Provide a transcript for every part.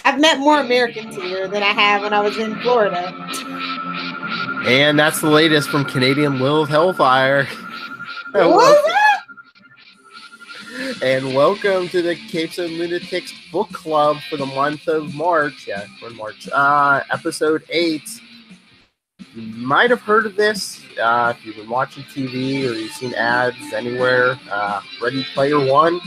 I've met more Americans here than I have when I was in Florida. And that's the latest from Canadian Lilith Hellfire. What was that? And welcome to the Capes and Lunatics book club for the month of March. Yeah, we're in March. Episode 8. You might have heard of this if you've been watching TV or you've seen ads anywhere. Ready Player One.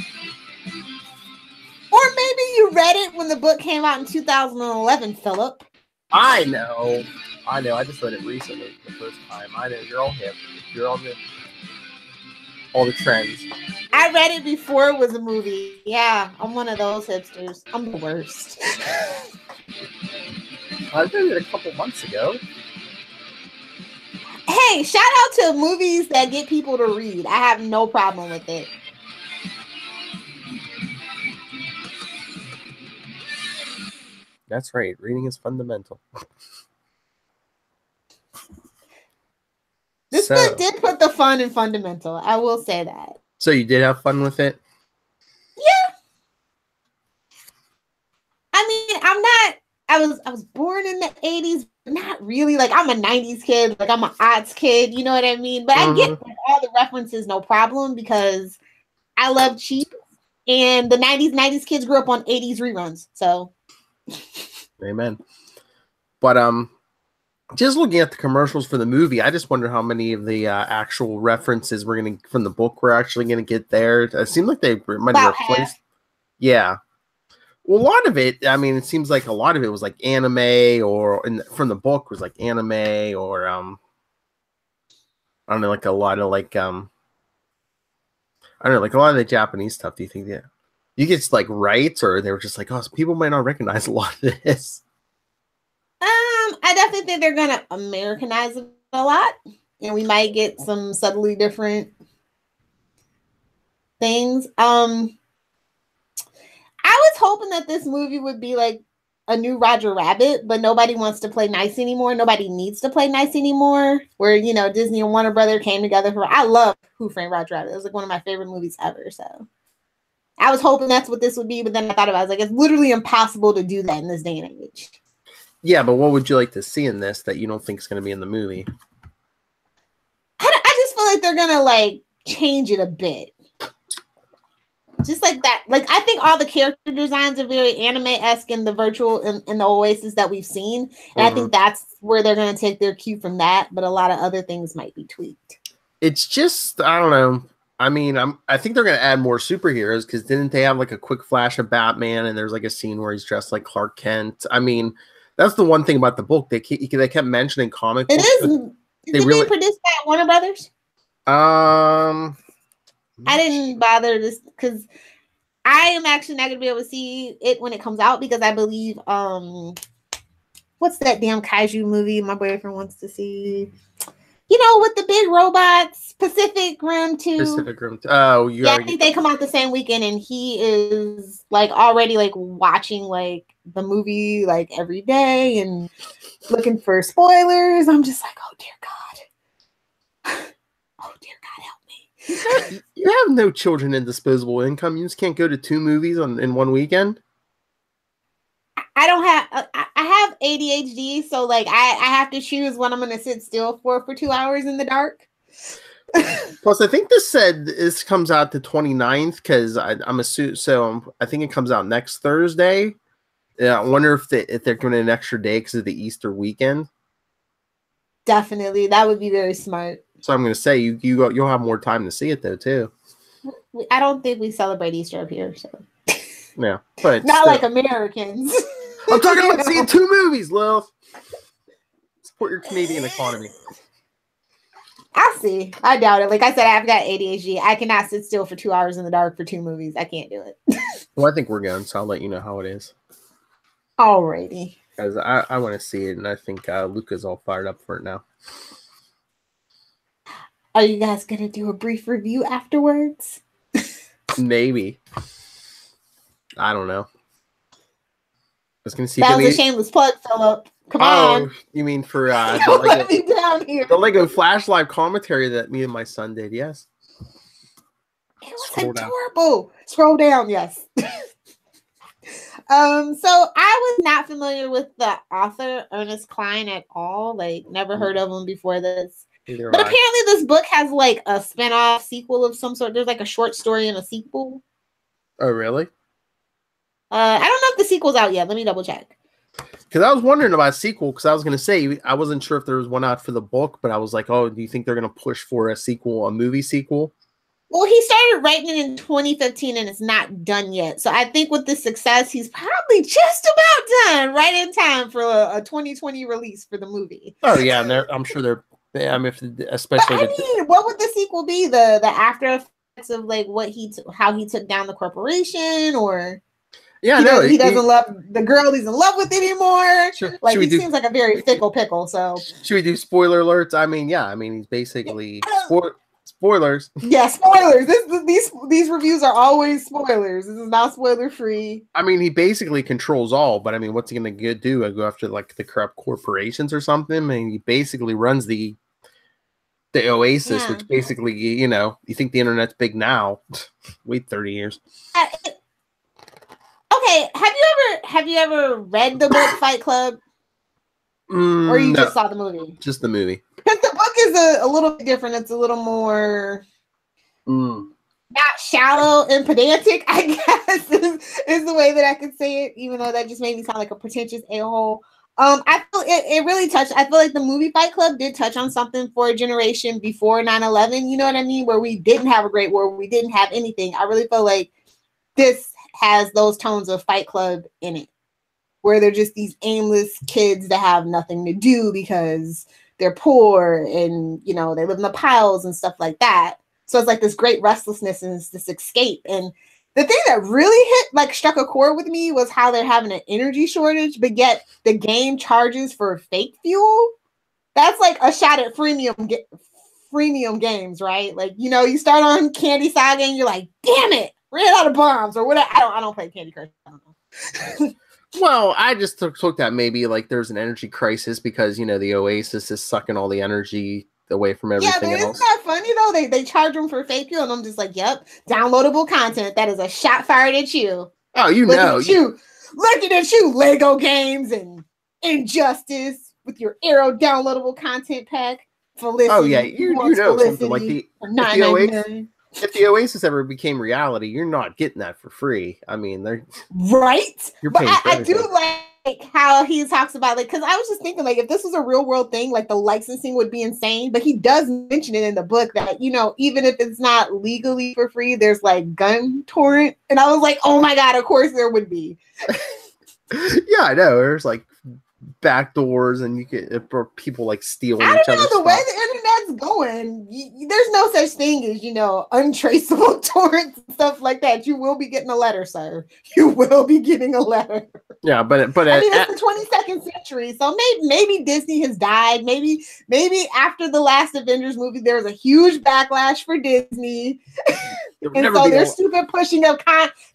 Or maybe you read it when the book came out in 2011, Philip. I know. I just read it recently for the first time. I know. You're all hip. You're all the trends. I read it before it was a movie. Yeah, I'm one of those hipsters. I'm the worst. I read it a couple months ago. Hey, shout out to movies that get people to read. I have no problem with it. That's right. Reading is fundamental. This book did put the fun in fundamental. I will say that. So you did have fun with it? Yeah. I mean, I was born in the 80s, but not really. Like, I'm a 90s kid. Like, I'm an odds kid. You know what I mean? But I get all the references, no problem, because I love cheap. And the 90s kids grew up on 80s reruns. So. Amen. But, just looking at the commercials for the movie, I just wonder how many of the actual references from the book we're actually gonna get there. It seemed like they might have replaced. Yeah, well, a lot of it. I mean, it seems like a lot of it was like anime, or from the book was like anime, or I don't know, like a lot of like I don't know, like a lot of the Japanese stuff. Do you think that you get like rights, or they were just like, oh, so people might not recognize a lot of this? I definitely think they're gonna Americanize it a lot, and we might get some subtly different things. I was hoping that this movie would be like a new Roger Rabbit, but nobody wants to play nice anymore. Nobody needs to play nice anymore. Where, you know, Disney and Warner Brother came together for. I love Who Framed Roger Rabbit. It was like one of my favorite movies ever. So I was hoping that's what this would be, but then I thought about it. I was like, it's literally impossible to do that in this day and age. Yeah, but what would you like to see in this that you don't think is going to be in the movie? I just feel like they're going to like change it a bit. Just like that. Like, I think all the character designs are very anime-esque in the virtual in the Oasis that we've seen. And I think that's where they're going to take their cue from that. But a lot of other things might be tweaked. It's just, I don't know. I mean, I think they're going to add more superheroes, because didn't they have like a quick flash of Batman, and there's like a scene where he's dressed like Clark Kent? I mean, that's the one thing about the book. They kept mentioning comic books. It is. They really produced by Warner Brothers? I didn't bother this because I am actually not going to be able to see it when it comes out, because I believe what's that damn kaiju movie my boyfriend wants to see? You know, with the big robots, Pacific Rim 2. Pacific Rim 2. Oh, yeah, I think they come out the same weekend, and he is like already like watching like the movie like every day and looking for spoilers. I'm just like, oh dear God. Oh dear God, help me. You have no children in disposable income. You just can't go to 2 movies in one weekend. I have ADHD, so like I have to choose when I'm going to sit still for 2 hours in the dark. Plus, I think this comes out the 29th, because I'm assuming, so I think it comes out next Thursday. I wonder if they're doing an extra day because of the Easter weekend. Definitely, that would be very smart. So I'm going to say you'll have more time to see it though too. I don't think we celebrate Easter up here, so yeah, but not like Americans. I'm talking about seeing 2 movies, Lilith. Support your Canadian economy. I'll see. I doubt it. Like I said, I've got ADHD. I cannot sit still for 2 hours in the dark for 2 movies. I can't do it. Well, I think we're going, so I'll let you know how it is. Alrighty. Because I want to see it, and I think Luca's all fired up for it now. Are you guys going to do a brief review afterwards? Maybe. I don't know. I was going to see. That was a shameless plug, Philip. Come on. You mean for let me down here. The Lego Flash Live commentary that me and my son did? Yes. It was adorable. Scroll down. Yes. So I was not familiar with the author Ernest Cline at all. Like, never heard of him before this. Either But have I. apparently, this book has like a spin-off sequel of some sort. There's like a short story and a sequel. Oh, really? I don't know if the sequel's out yet. Let me double check. Because I was wondering about a sequel, because I was going to say, I wasn't sure if there was one out for the book, but I was like, oh, do you think they're going to push for a sequel, a movie sequel? Well, he started writing it in 2015 and it's not done yet. So I think with this success, he's probably just about done, right in time for a 2020 release for the movie. Oh, yeah, and I'm sure they're, I mean, especially. But, I mean, what would the sequel be? The after effects of like how he took down the corporation, or yeah, he doesn't love the girl he's in love with anymore. Sure. Like, he seems like a very fickle pickle. So should we do spoiler alerts? I mean, yeah, I mean, he's basically spoilers. Yeah, spoilers. These reviews are always spoilers. This is not spoiler free. I mean, he basically controls all, but I mean, what's he gonna do? Go after like the corrupt corporations or something? I mean, he basically runs the Oasis, which basically, you think the internet's big now. Wait 30 years. Okay, have you ever read the book Fight Club? Or you just saw the movie? Just the movie. Because the book is a little bit different. It's a little more not shallow and pedantic, I guess, is the way that I could say it, even though that just made me sound like a pretentious a-hole. I feel it really touched. I feel like the movie Fight Club did touch on something for a generation before 9/11. You know what I mean? Where we didn't have a great war, we didn't have anything. I really feel like this has those tones of Fight Club in it, where they're just these aimless kids that have nothing to do because they're poor and, they live in the piles and stuff like that. So it's like this great restlessness and this escape. And the thing that really struck a chord with me was how they're having an energy shortage, but yet the game charges for fake fuel. That's like a shot at freemium games, right? Like, you start on Candy Saga and you're like, damn it, ran out of bombs or whatever. I don't play Candy Crush. I don't know. Well, I just took that maybe like there's an energy crisis because, the Oasis is sucking all the energy away from everything else. Isn't that funny though? They charge them for fake fuel, and I'm just like, yep, downloadable content. That is a shot fired at you. Oh, Looking at you, Lego games and Injustice with your Arrow downloadable content pack. Felicity. Oh yeah, you know something like if the Oasis ever became reality, you're not getting that for free. I mean, they're right. You're paying but I do like how he talks about because I was just thinking if this was a real world thing, the licensing would be insane. But he does mention it in the book that even if it's not legally for free, there's gun torrent, and I was like, oh my god, of course there would be. Yeah, I know. There's back doors and you get people stealing I don't know the way the internet's going. There's no such thing as untraceable torrents and stuff like that. You will be getting a letter, sir. You will be getting a letter. Yeah, but it's the 22nd century, so maybe Disney has died. Maybe after the last Avengers movie, there was a huge backlash for Disney, and so they're stupid pushing up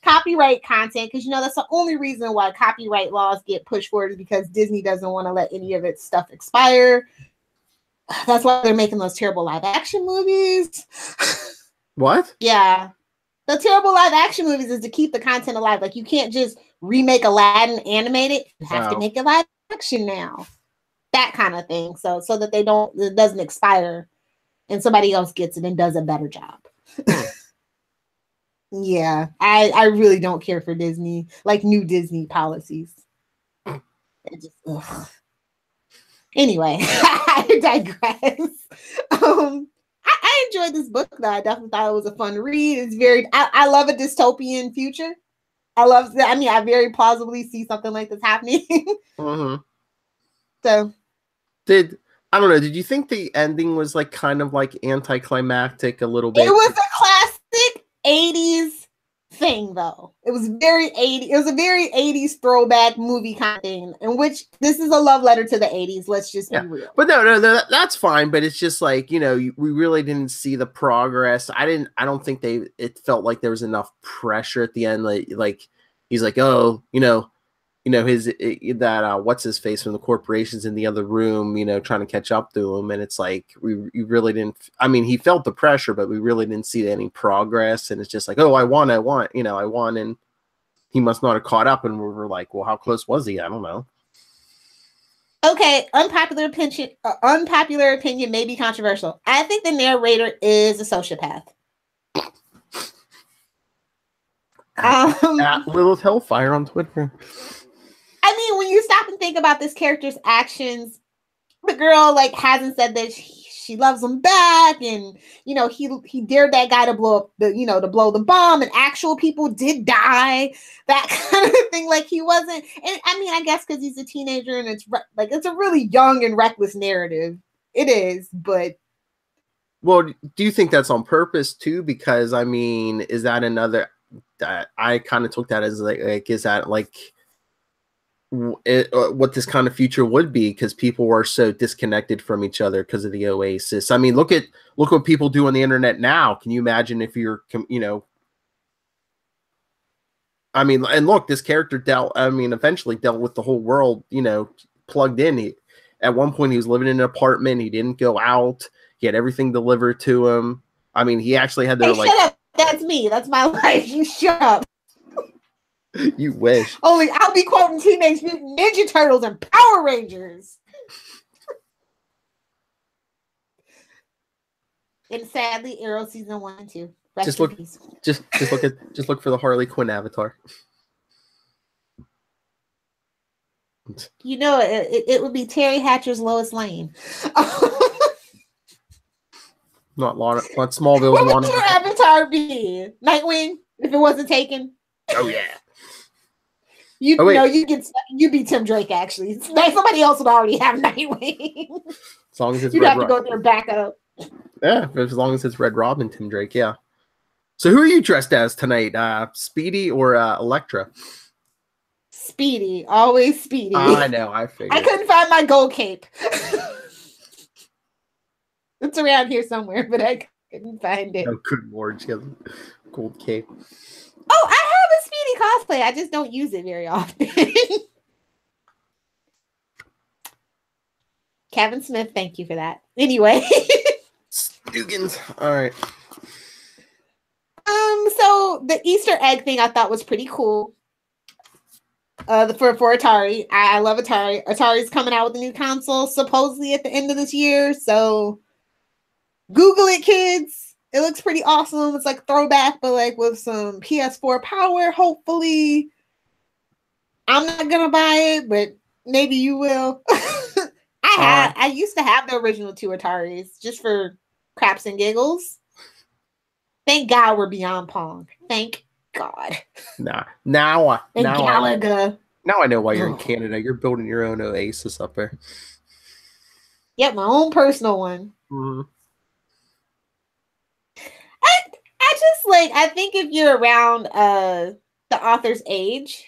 copyright content because that's the only reason why copyright laws get pushed forward is because Disney doesn't want to let any of its stuff expire. That's why they're making those terrible live action movies. What? Yeah. The terrible live action movies is to keep the content alive. You can't just remake Aladdin animated. You have to make it live action now. That kind of thing. So that it doesn't expire and somebody else gets it and does a better job. Yeah. I really don't care for Disney, new Disney policies. Anyway, I digress. I enjoyed this book though. I definitely thought it was a fun read. It's I love a dystopian future. I very plausibly see something like this happening. Mm-hmm. So I don't know, did you think the ending was kind of anticlimactic a little bit? It was a classic 80s thing though. It was very 80s. It was a very 80s throwback movie kind of thing, in which this is a love letter to the 80s. Let's just be real. But no, that's fine. But it's just we really didn't see the progress. I don't think it felt like there was enough pressure at the end. He's like, oh, what's his face from the corporations in the other room, trying to catch up to him. And it's we really didn't, he felt the pressure, but we really didn't see any progress. And it's just oh, I won. And he must not have caught up, and we were like, well, how close was he? I don't know. Okay, unpopular opinion may be controversial. I think the narrator is a sociopath. At Lilith Hellfire on Twitter. I mean, when you stop and think about this character's actions, the girl like hasn't said that she loves him back, and you know he dared that guy to blow up to blow the bomb, and actual people did die, that kind of thing. Like he wasn't, and I mean, I guess because he's a teenager and it's it's a really young and reckless narrative. It is, but well, do you think that's on purpose too? Because I mean, is that another? I kind of took that as like is that like what this kind of future would be, because people are so disconnected from each other because of the Oasis. I mean, look what people do on the internet now. Can you imagine if you're, I mean, and look, this character eventually dealt with the whole world, plugged in. At one point, he was living in an apartment. He didn't go out. He had everything delivered to him. I mean, he actually had to shut up. That's me. That's my life. You shut up. You wish. Only I'll be quoting Teenage Mutant Ninja Turtles and Power Rangers. And sadly, Arrow season 1 and 2. Just look for the Harley Quinn avatar. It would be Terry Hatcher's Lois Lane. Not Smallville's. What would your avatar be? Nightwing, if it wasn't taken. Oh yeah. You be Tim Drake, actually. Somebody else would already have Nightwing. As long as it's you'd have to go there back up. Yeah, as long as it's Red Robin, Tim Drake, yeah. So who are you dressed as tonight? Speedy or Elektra? Speedy. Always Speedy. I know, I figured. I couldn't find my gold cape. It's around here somewhere, but I couldn't find it. Oh, good lord, she has a gold cape. Oh, I have a Speedy cosplay. I just don't use it very often. Kevin Smith, thank you for that. Anyway. Stugans. All right. So the Easter egg thing I thought was pretty cool. For Atari. I love Atari. Atari's coming out with a new console supposedly at the end of this year. So Google it, kids. It looks pretty awesome. It's like throwback, but like with some PS4 power, hopefully. I'm not gonna buy it, but maybe you will. I used to have the original 2 Ataris just for craps and giggles. Thank God we're beyond Pong. Thank God. Now I know why you're in Oh. Canada. You're building your own Oasis up there. Yep, my own personal one. Mm-hmm. I think if you're around the author's age,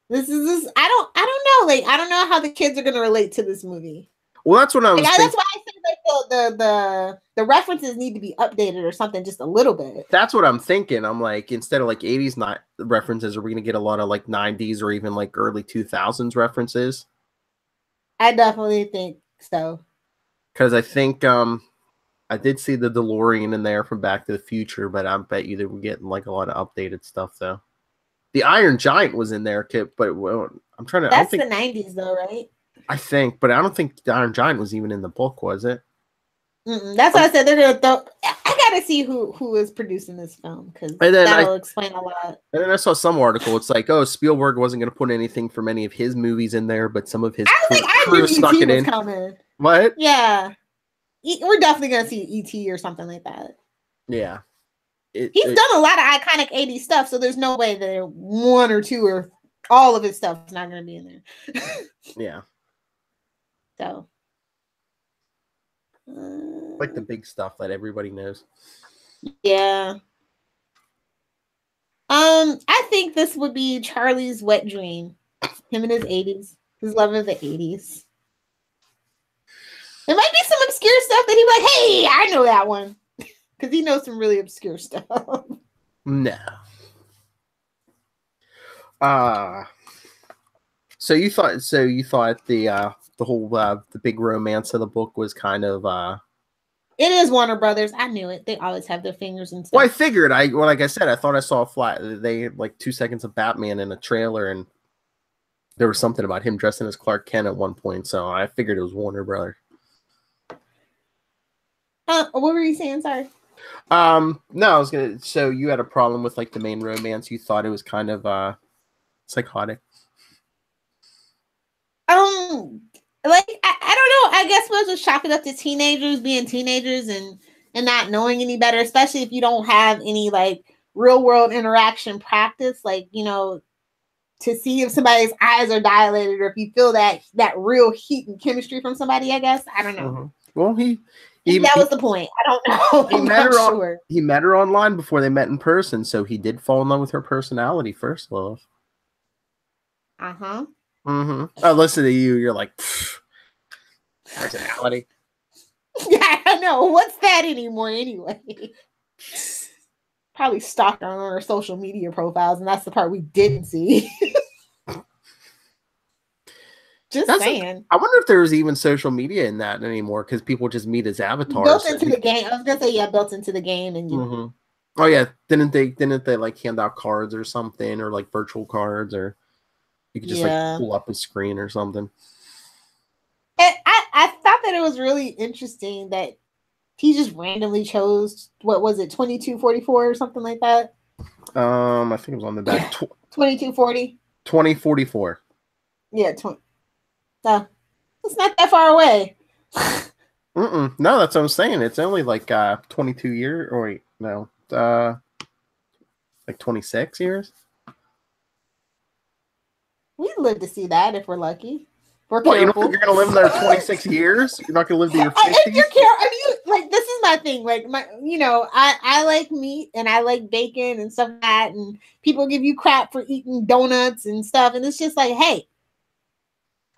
this I don't know. I don't know how the kids are gonna relate to this movie. Well, that's what I was thinking. That's why I said the references need to be updated or something just a little bit. That's what I'm thinking. I'm like, instead of like 80s references, are we gonna get a lot of like 90s or even like early 2000s references? I definitely think so. Because I think I did see the DeLorean in there from Back to the Future, but I bet you that we're getting like a lot of updated stuff though. The Iron Giant was in there, Kip, but I'm trying to. That's the 90s though, right? I think, but I don't think the Iron Giant was even in the book, was it? That's why I said they're gonna throw. I gotta see who is producing this film, because that'll explain a lot. And then I saw some article. It's like, Spielberg wasn't going to put anything from any of his movies in there, but some of his crew stuck it in. Coming. What? Yeah, we're definitely gonna see E.T. or something like that. Yeah, he's done a lot of iconic 80s stuff, so there's no way that 1 or 2 or all of his stuff is not gonna be in there. Yeah. So. Like the big stuff that everybody knows. Yeah. I think this would be Charlie's wet dream. Him in his 80s. His love of the 80s. There might be some obscure stuff that he'd be like, hey, I know that one. Because he knows some really obscure stuff. No. So you thought the whole the big romance of the book was kind of It is Warner Brothers. I knew it. They always have their fingers in stuff. Well, I figured. Like I said, I thought I saw a flat. They had like 2 seconds of Batman in a trailer, and there was something about him dressing as Clark Kent at one point. So I figured it was Warner Brothers. What were you saying? Sorry. No, I was gonna. So you had a problem with like the main romance? You thought it was kind of psychotic. Like I don't know. I guess we'll just chalk it up to teenagers being teenagers and not knowing any better, especially if you don't have any like real world interaction practice, like, you know, to see if somebody's eyes are dilated or if you feel that real heat and chemistry from somebody. I guess I don't know. Mm-hmm. Well, that was the point. I don't know. He met her online before they met in person, so he did fall in love with her personality first, Lilith. Uh-huh. Mm-hmm. I listen to you. You're like, personality. Yeah, I know. What's that anymore anyway? Probably stalked her on her social media profiles, and that's the part we didn't see. Just saying. I wonder if there was even social media in that anymore, because people just meet as avatars. Built into the game. I was gonna say, yeah, built into the game, and you. Mm-hmm. Oh yeah, didn't they like hand out cards or something, or like virtual cards, or you could just like pull up a screen or something. And I thought that it was really interesting that he just randomly chose, what was it, 2244 or something like that? I think it was on the back. 2240. 2044. Yeah, it's not that far away. No, that's what I'm saying. It's only like 22 years, or wait, no, like 26 years. We'd live to see that if we're lucky. What, you don't think you're gonna live there 26 years? You're not gonna live to your 50s? If you're like, this is my thing. Like, I like meat and I like bacon and stuff like that, and people give you crap for eating donuts and stuff, and it's just like, hey,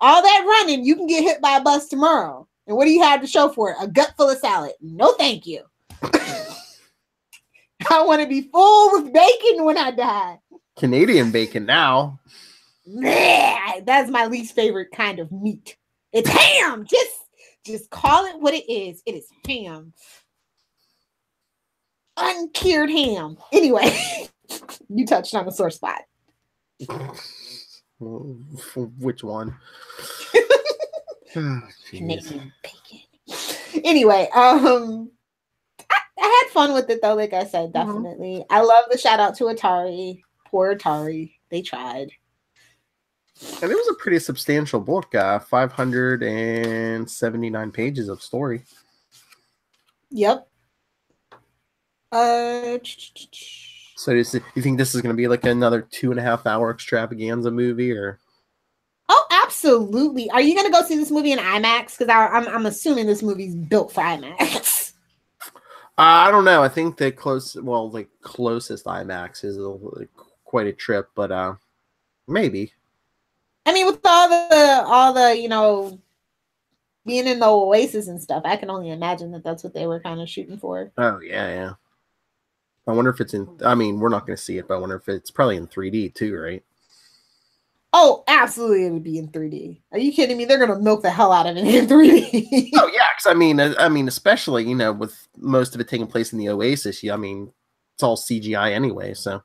all that running, you can get hit by a bus tomorrow. And what do you have to show for it? A gut full of salad. No, thank you. I want to be full with bacon when I die. Canadian bacon now. That's my least favorite kind of meat. It's ham. Just call it what it is. It is ham. Uncured ham. Anyway, you touched on a sore spot. Which one? Canadian bacon. Anyway, I had fun with it though. Like I said, definitely. I love the shout out to Atari. Poor Atari. They tried. And it was a pretty substantial book. 579 pages of story. Yep. So you think this is going to be like another 2.5 hour extravaganza movie, or? Oh, absolutely. Are you going to go see this movie in IMAX? Because I'm assuming this movie's built for IMAX. I don't know. I think the closest IMAX is quite a trip, but maybe. I mean, with all the being in the Oasis and stuff, I can only imagine that that's what they were kind of shooting for. Oh yeah. I wonder if it's in. I mean, we're not going to see it, but I wonder if it's probably in 3D too, right? Oh, absolutely, it would be in 3D. Are you kidding me? They're going to milk the hell out of it in 3D. Oh yeah, because I mean, especially with most of it taking place in the Oasis. I mean, it's all CGI anyway, so.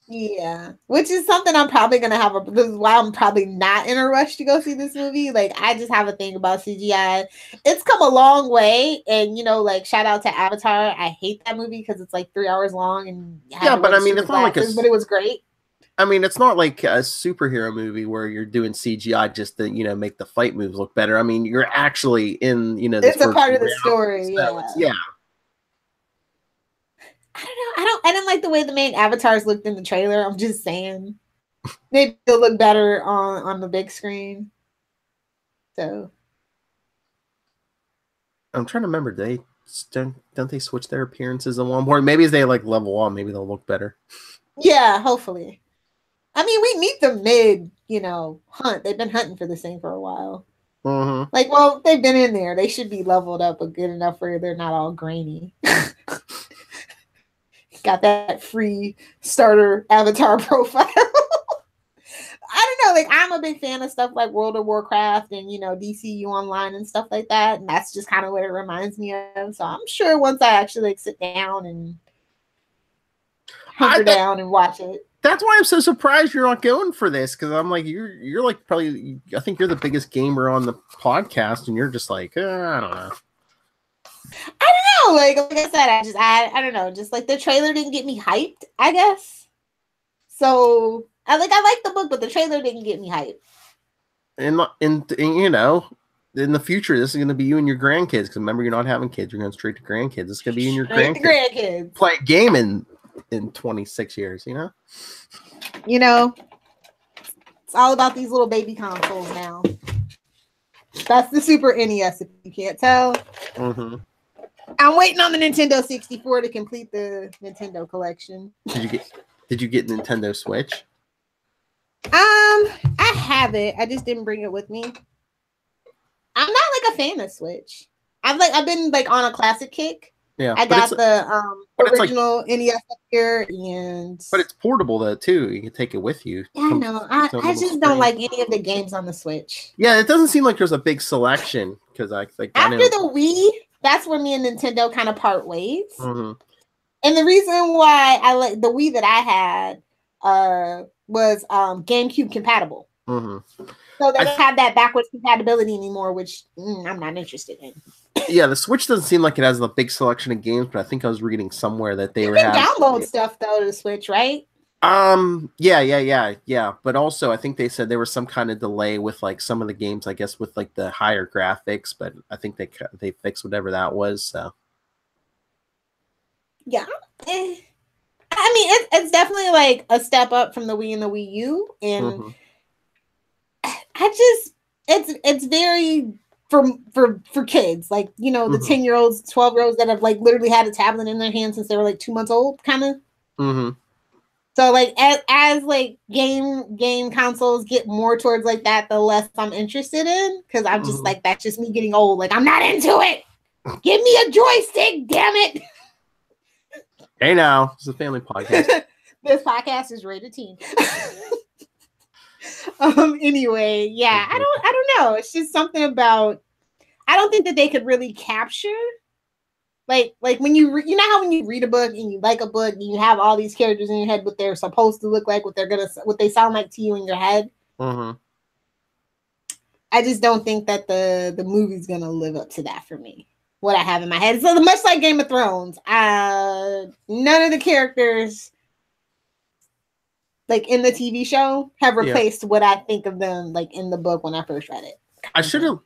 Yeah, which is something I'm probably going to have. This is why I'm probably not in a rush to go see this movie. Like, I just have a thing about CGI. It's come a long way, and like, shout out to Avatar. I hate that movie because it's like 3 hours long, and yeah, but I mean, it's not like but it was great. I mean, it's not like a superhero movie where you're doing CGI just to make the fight moves look better. I mean, you're actually in this. It's a part of the story. So yeah. I don't know. I didn't like the way the main avatars looked in the trailer. I'm just saying. Maybe they'll look better on the big screen. So I'm trying to remember. Don't they switch their appearances at one point? Maybe as they level up, maybe they'll look better. Yeah, hopefully. I mean, we meet them mid, hunt. They've been hunting for this thing for a while. Mm-hmm. They've been in there. They should be leveled up, but good enough where they're not all grainy. Got that free starter avatar profile. I don't know, like I'm a big fan of stuff like World of Warcraft and DCU Online and stuff like that, and that's just kind of what it reminds me of. So I'm sure once I actually like sit down and hunker down and watch it. That's why I'm so surprised you're not going for this, because I'm like, you're like probably, I think you're the biggest gamer on the podcast, and you're just like, I don't know. I don't know, like I said, I don't know, just like the trailer didn't get me hyped, I guess. So I like the book, but the trailer didn't get me hyped. And in the future, this is going to be you and your grandkids. Because remember, you're not having kids; you're going straight to grandkids. It's going to be you and your grandkids. Play a game in 26 years. It's all about these little baby consoles now. That's the Super NES, if you can't tell. Mm-hmm. I'm waiting on the Nintendo 64 to complete the Nintendo collection. Did you get Nintendo Switch? I have it. I just didn't bring it with me. I'm not like a fan of Switch. I've been like on a classic kick. Yeah, I got the original NES up here, but it's portable though too. You can take it with you. Yeah, I know. I just don't like any of the games on the Switch. Yeah, it doesn't seem like there's a big selection because after the Wii, that's where me and Nintendo kind of part ways. Mm-hmm. And the reason why I like the Wii that I had was GameCube compatible. Mm-hmm. So they don't have that backwards compatibility anymore, which I'm not interested in. Yeah, the Switch doesn't seem like it has a big selection of games, but I think I was reading somewhere that they download stuff though to the Switch, right? Yeah. But also, I think they said there was some kind of delay with like some of the games, I guess, with like the higher graphics. But I think they fixed whatever that was. So yeah, I mean, it's definitely like a step up from the Wii and the Wii U, and it's very for kids, like the 10-year-olds, 12-year-olds that have like literally had a tablet in their hands since they were like 2 months old, kind of. Mm-hmm. So like as like game consoles get more towards like that, the less I'm interested in, because I'm just like, that's just me getting old. Like, I'm not into it. Give me a joystick, damn it. Hey now, it's a family podcast. This podcast is rated teen. Anyway, yeah, I don't know. It's just something about, I don't think that they could really capture like when you how when you read a book and you like a book and you have all these characters in your head, what they're supposed to look like, what they sound like to you in your head. Mm-hmm. I just don't think that the movie's gonna live up to that for me. What I have in my head, so much like Game of Thrones, none of the characters like in the TV show have replaced what I think of them like in the book when I first read it. I should have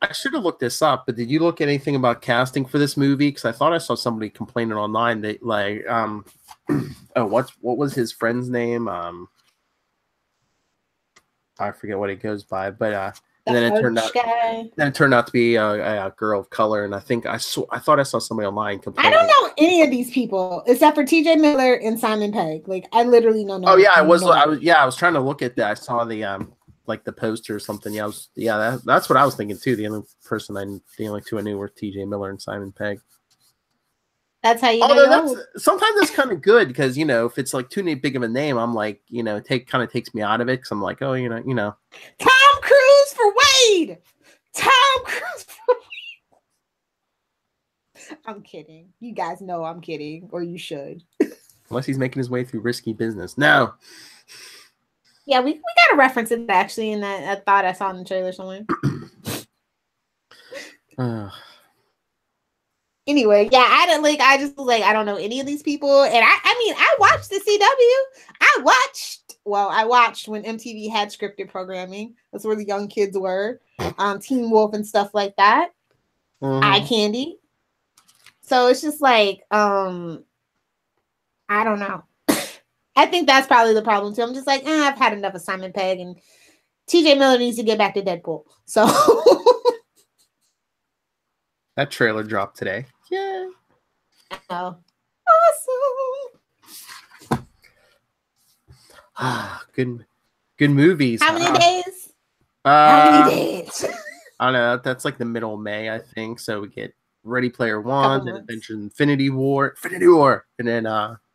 looked this up, but did you look at anything about casting for this movie? Because I thought I saw somebody complaining online that like what was his friend's name? I forget what it goes by, but and then it turned out to be a girl of color, and I think I thought I saw somebody online complaining. I don't know any of these people except for T.J. Miller and Simon Pegg. Like I literally know. Oh yeah, I was trying to look at that. I saw the like the poster or something. Yeah, that's what I was thinking too. The only two I knew were T.J. Miller and Simon Pegg. That's how you know. Sometimes that's kind of good because if it's like too big of a name, I'm like kind of takes me out of it because I'm like, oh you know. Tom Cruise for Wade. Tom Cruise for Wade. I'm kidding. You guys know I'm kidding, or you should. Unless he's making his way through risky business. No. Yeah, we got to reference it actually in that I thought I saw in the trailer somewhere. Anyway, yeah, I just was like, I don't know any of these people. And I watched the CW. I watched when MTV had scripted programming. That's where the young kids were. Teen Wolf and stuff like that. Eye Candy. So it's just like, I don't know. I think that's probably the problem too. I'm just like, I've had enough of Simon Pegg, and TJ Miller needs to get back to Deadpool. So that trailer dropped today. Yeah. Oh, awesome. Good movies. How many days? How many days? I don't know. That's like the middle of May, I think. So we get Ready Player One, then Adventure Infinity War, and then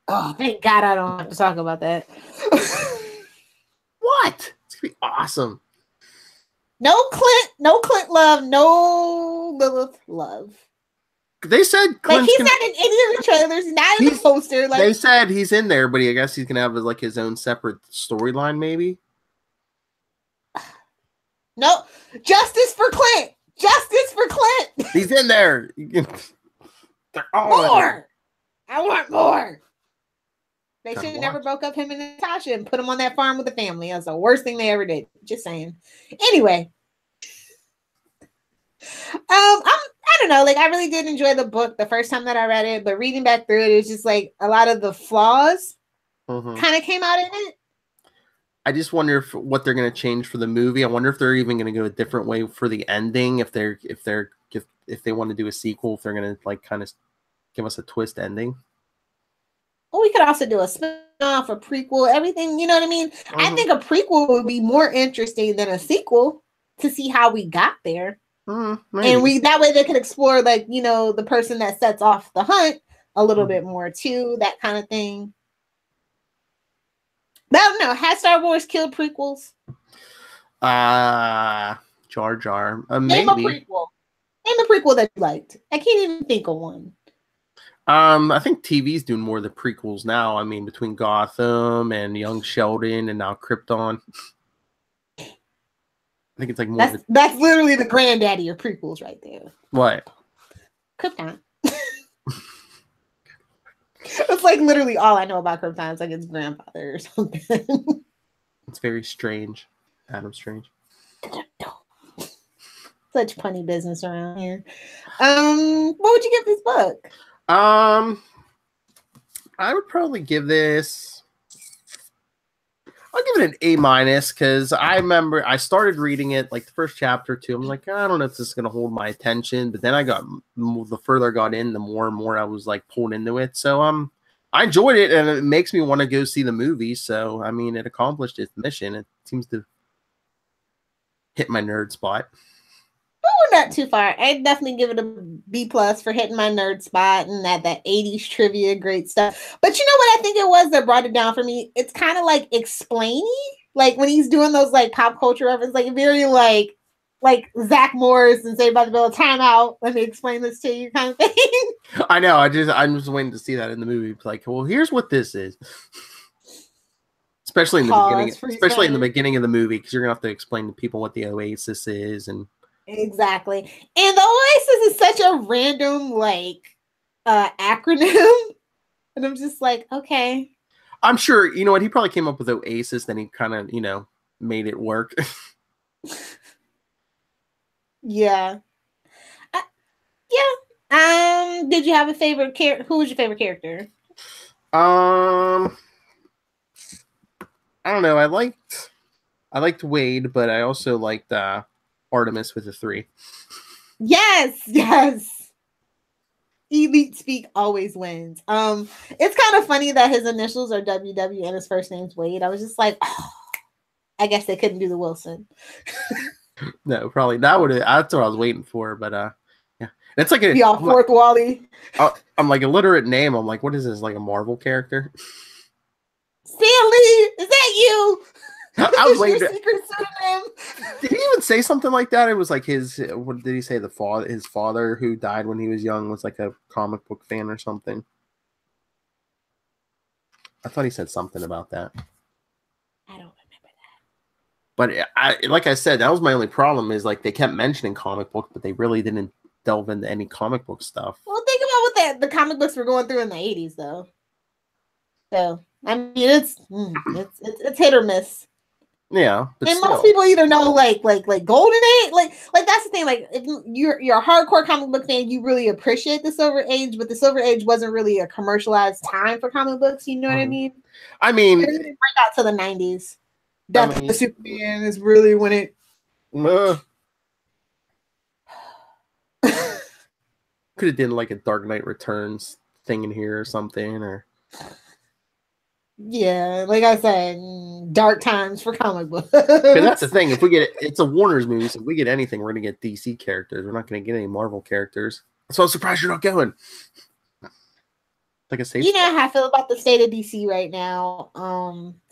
oh, thank God I don't have to talk about that. What? It's be awesome. No Clint love, no Lilith love. They said Clint's he's not in any of the trailers. He's not in the poster. Like they said, he's in there, but I guess he's gonna have like his own separate storyline, maybe. No, justice for Clint. Justice for Clint. He's in there. More. I want more. They should have never broke up him and Natasha and put him on that farm with the family. That's the worst thing they ever did. Just saying. Anyway, I don't know. Like, I really did enjoy the book the first time that I read it, but reading back through it, it was just like a lot of the flaws kind of came out in it. I just wonder what they're going to change for the movie. I wonder if they're even going to go a different way for the ending. If they want to do a sequel, if they're going to like kind of give us a twist ending. Well, we could also do a spin-off, a prequel, everything. You know what I mean? I think a prequel would be more interesting than a sequel to see how we got there. And that way they could explore, like, you know, the person that sets off the hunt a little bit more too, that kind of thing. But I don't know. Has Star Wars killed prequels? Jar Jar. Name a prequel. Name a prequel that you liked. I can't even think of one. I think TV's doing more of the prequels now. I mean, between Gotham and Young Sheldon and now Krypton. I think it's like more. That's literally the granddaddy of prequels right there. What? Krypton. It's like literally all I know about Krypton. It's like its grandfather or something. It's very strange. Adam Strange. Such punny business around here. What would you give this book? I would probably give this. I'll give it an A- because I remember I started reading it like the first chapter or two. I'm like, I don't know if this is gonna hold my attention, but then the further I got in, the more and more I was like pulled into it. So I enjoyed it, and it makes me want to go see the movie. So I mean, it accomplished its mission. It seems to hit my nerd spot. Oh, not too far. I'd definitely give it a B+ for hitting my nerd spot and that 80s trivia, great stuff. But you know what I think it was that brought it down for me? It's kind of like explainy. Like when he's doing those like pop culture references, like very like Zach Morris and Saved by the Bell, time out. Let me explain this to you kind of thing. I know. I'm just waiting to see that in the movie. It's like, well, here's what this is. Especially in the beginning of the movie, because you're gonna have to explain to people what the Oasis is and exactly. And the Oasis is such a random like acronym. And I'm just like, okay. I'm sure, you know what, he probably came up with Oasis, then he kind of, you know, made it work. Yeah. Did you have a favorite character? Who was your favorite character? I don't know. I liked Wade, but I also liked Artemis with a 3. Yes. Elite speak always wins. It's kind of funny that his initials are WW and his first name's Wade. I was just like, oh, I guess they couldn't do the Wilson. No, probably that would. That's what I was waiting for, but yeah, it's like be all fourth Wally. I'm like a literate name. I'm like, what is this? Like a Marvel character? Stanley, is that you? I was waiting. Secret pseudonym. Did he even say something like that? It was like his. What did he say? His father, who died when he was young, was like a comic book fan or something. I thought he said something about that. I don't. But like I said, that was my only problem is like they kept mentioning comic book, but they really didn't delve into any comic book stuff. Well, think about what the comic books were going through in the 80s, though. So I mean, it's hit or miss. Yeah, and still. Most people either know like Golden Age, like that's the thing. Like if you're a hardcore comic book fan, you really appreciate the Silver Age, but the Silver Age wasn't really a commercialized time for comic books. You know what I mean? I mean, it didn't break out to the 90s. Death of the Superman is really when it could have done like a Dark Knight Returns thing in here or something, or yeah, like I said, dark times for comic books. But that's the thing. If we get it's a Warner's movie, so if we get anything, we're gonna get DC characters. We're not gonna get any Marvel characters. So I'm surprised you're not going. like a safe. You know how I feel about the state of DC right now,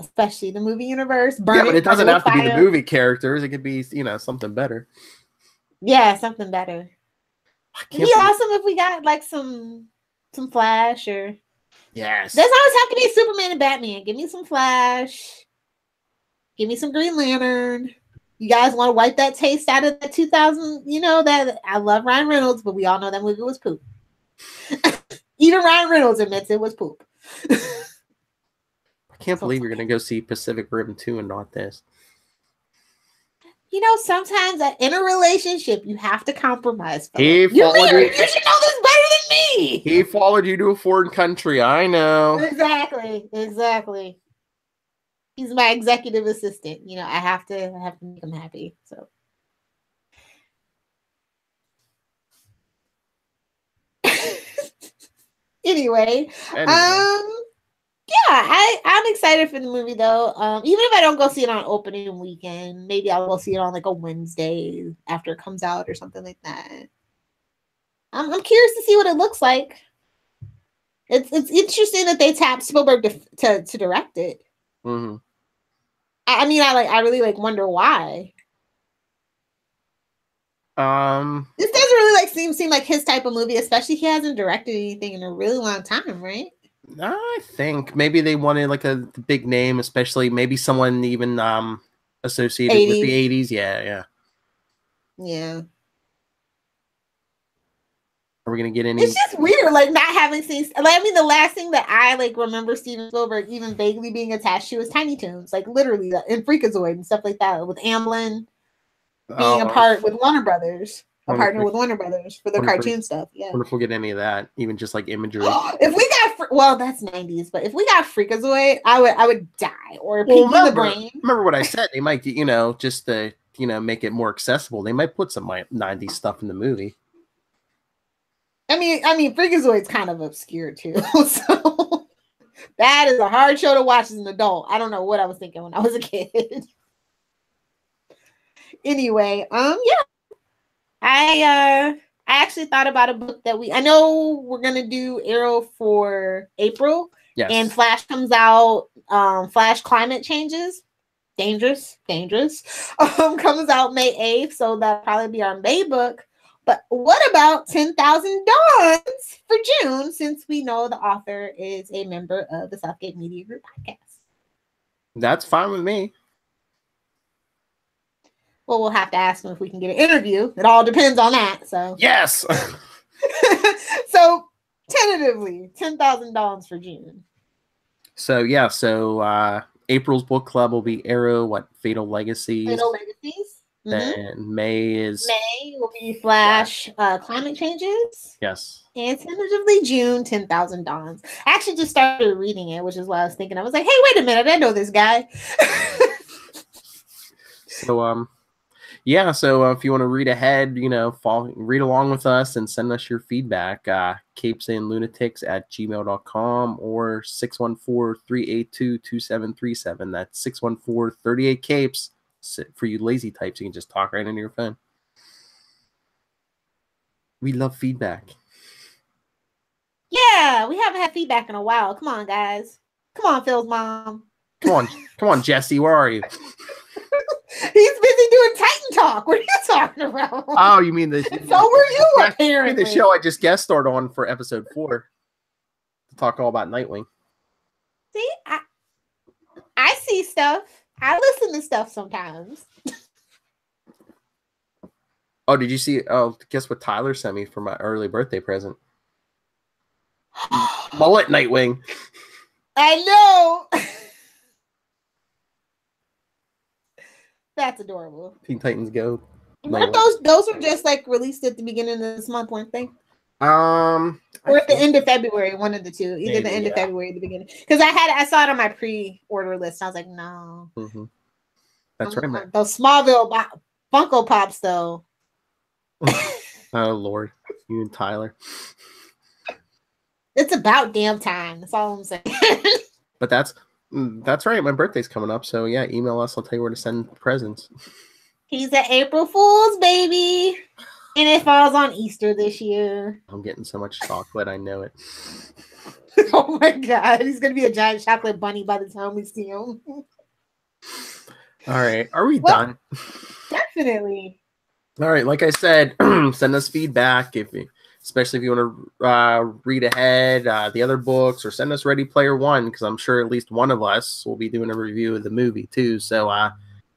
especially the movie universe. Yeah, but it doesn't have to be the movie characters. It could be, something better. Yeah, something better. It'd be awesome if we got like some Flash or. Yes. Doesn't always have to be Superman and Batman. Give me some Flash. Give me some Green Lantern. You guys want to wipe that taste out of that 2000? That I love Ryan Reynolds, but we all know that movie was poop. Even Ryan Reynolds admits it was poop. I can't believe you're going to go see Pacific Rim 2 and not this. Sometimes in a relationship, you have to compromise. You should know this better than me. He followed you to a foreign country. I know. Exactly. He's my executive assistant. I have to make him happy. So. Anyway. Yeah, I'm excited for the movie though. Even if I don't go see it on opening weekend, maybe I'll go see it on like a Wednesday after it comes out or something like that. I'm curious to see what it looks like. It's interesting that they tapped Spielberg to direct it. Mm-hmm. I really wonder why. This doesn't really seem like his type of movie, especially he hasn't directed anything in a really long time, right? I think maybe they wanted like a big name, especially maybe someone even associated 80s. With the 80s. Yeah. Are we gonna get any? It's just weird, not having seen. The last thing that I remember Steven Spielberg even vaguely being attached to was Tiny Toons, literally in Freakazoid and stuff like that, with Amblin being a part with Warner Brothers. A partner with Warner Brothers for the cartoon stuff. Yeah. I wonder if we'll get any of that, even just imagery. If we got, that's 90s, but if we got Freakazoid, I would die. Or Pinky the Brain. Remember what I said? They might, just to, make it more accessible. They might put some 90s stuff in the movie. I mean, Freakazoid's kind of obscure too, so that is a hard show to watch as an adult. I don't know what I was thinking when I was a kid. Anyway, yeah. I actually thought about a book that I know we're gonna do Arrow for April. Yes. And Flash comes out. Flash Climate Changes. Dangerous. Comes out May 8th, so that'll probably be our May book. But what about 10,000 Dawns for June, since we know the author is a member of the Southgate Media Group podcast? That's fine with me. Well, we'll have to ask them if we can get an interview. It all depends on that. So yes. So tentatively, 10,000 Dawns for June. So yeah, April's book club will be Arrow, Fatal Legacies. Then May will be Flash Climate Changes. Yes. And tentatively June, 10,000 Dawns. I actually just started reading it, which is what I was thinking. I was like, hey, wait a minute, I know this guy. So if you want to read ahead, read along with us and send us your feedback, capesandlunatics@gmail.com or 614-382-2737. That's 614-38-CAPES. For you lazy types, you can just talk right into your phone. We love feedback. Yeah, we haven't had feedback in a while. Come on, guys. Come on, Phil's mom. Come on, Jesse. Where are you? He's busy doing Titan Talk. What are you talking about? Oh, you mean the? So were you apparently? The show I just guest starred on for episode 4 to talk all about Nightwing. See, I see stuff. I listen to stuff sometimes. Oh, did you see? Oh, guess what Tyler sent me for my early birthday present? Mullet Nightwing. I know. That's adorable. Teen Titans Go. Weren't those were just released at the beginning of this month, weren't they? Or at the end of February, one of the two. Either the end of February or the beginning. Because I saw it on my pre-order list. I was like, no. Mm-hmm. That's right, man. Those Smallville Funko Pops, though. Oh, Lord. You and Tyler. It's about damn time. That's all I'm saying. But that's right. My birthday's coming up. So, yeah, email us. I'll tell you where to send presents. He's an April Fool's, baby. And it falls on Easter this year. I'm getting so much chocolate, I know it. Oh my God. He's going to be a giant chocolate bunny by the time we see him. All right. Are we done? Definitely. All right. Like I said, send us feedback, especially if you want to read ahead the other books, or send us Ready Player One, because I'm sure at least one of us will be doing a review of the movie too. So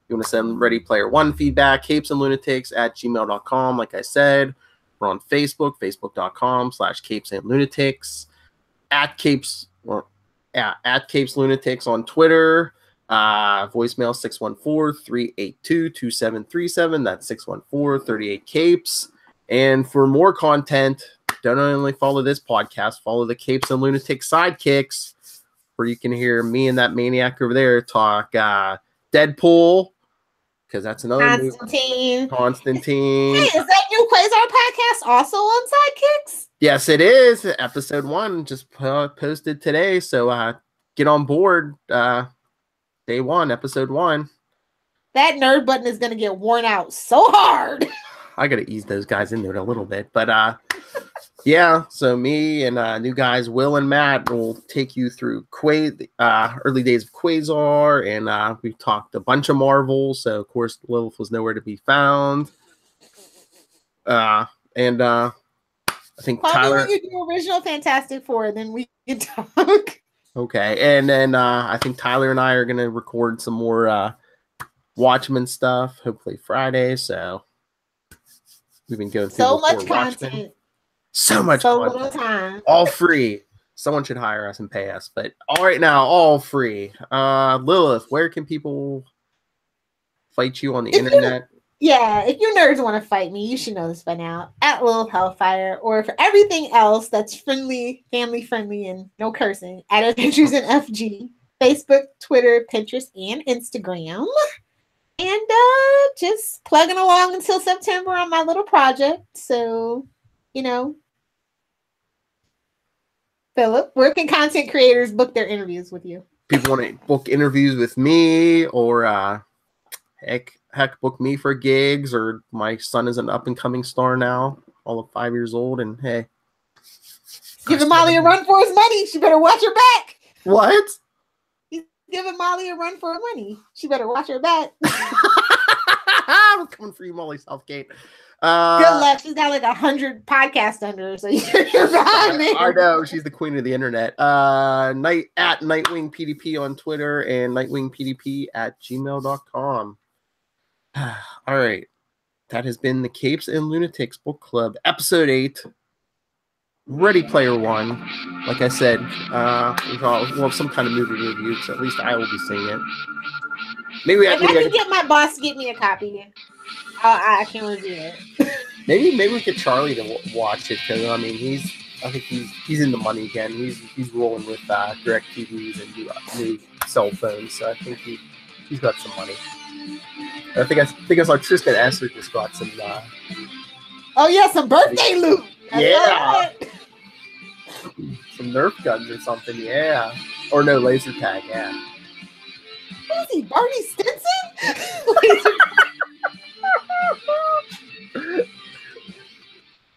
you want to send Ready Player One feedback, capesandlunatics@gmail.com. Like I said, we're on Facebook, facebook.com/capesandlunatics, at Capes Lunatics on Twitter. Voicemail 614-382-2737. That's 614-38-CAPES. And for more content, don't only follow this podcast, follow the Capes and Lunatics Sidekicks, where you can hear me and that maniac over there talk Deadpool, because that's another Constantine. Constantine. Hey, is that new Quasar podcast also on Sidekicks? Yes, it is. Episode 1 just posted today, so get on board. Day 1, episode 1. That nerd button is going to get worn out so hard. I got to ease those guys into it a little bit. But yeah, so me and new guys, Will and Matt, will take you through early days of Quasar. And we've talked a bunch of Marvel. So, of course, Lilith was nowhere to be found. I think Tyler... when you do original Fantastic Four, then we can talk. Okay, and then I think Tyler and I are going to record some more Watchmen stuff, hopefully Friday. So we've been going through so much Watchmen. content. So much so content. Little time. All free. Someone should hire us and pay us. But all right now, all free. Lilith, where can people fight you on the internet? If you nerds want to fight me, you should know this by now. At Lilith Hellfire, or for everything else that's friendly, family friendly, and no cursing, at Adventures in FG, Facebook, Twitter, Pinterest, and Instagram. And just plugging along until September on my little project. So, Philip, where can content creators book their interviews with you? People want to book interviews with me, or heck, book me for gigs, or my son is an up-and-coming star now, all of 5 years old, and hey. Giving Molly a run for his money. She better watch her back. What? He's giving Molly a run for her money. She better watch her back. I'm coming for you, Molly Southgate. Good luck. She's got like 100 podcasts under her, so you're behind me. I know. She's the queen of the internet. At Nightwing PDP on Twitter, and nightwingpdp@gmail.com. All right. That has been the Capes and Lunatics Book Club, Episode 8, Ready Player One. Like I said, we'll have some kind of movie review, so at least I will be seeing it. Maybe I can get my boss to get me a copy. I can review it. maybe we get Charlie to watch it, because I mean I think he's in the money again. He's rolling with direct TVs and new cell phones, so I think he's got some money. I think I saw Tristan Esser just got some. Oh yeah, some birthday loot. Yeah, some Nerf guns or something. Yeah, or no, laser tag. Yeah. Who is he, Barney Stinson?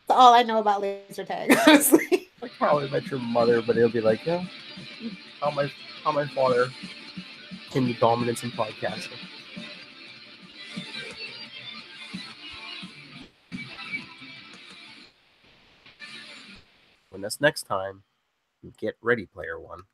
That's all I know about laser tag, honestly. Like How I Met Your Mother, but it'll be like, yeah, how my father came to dominance in podcasting. When that's next time, get Ready Player One.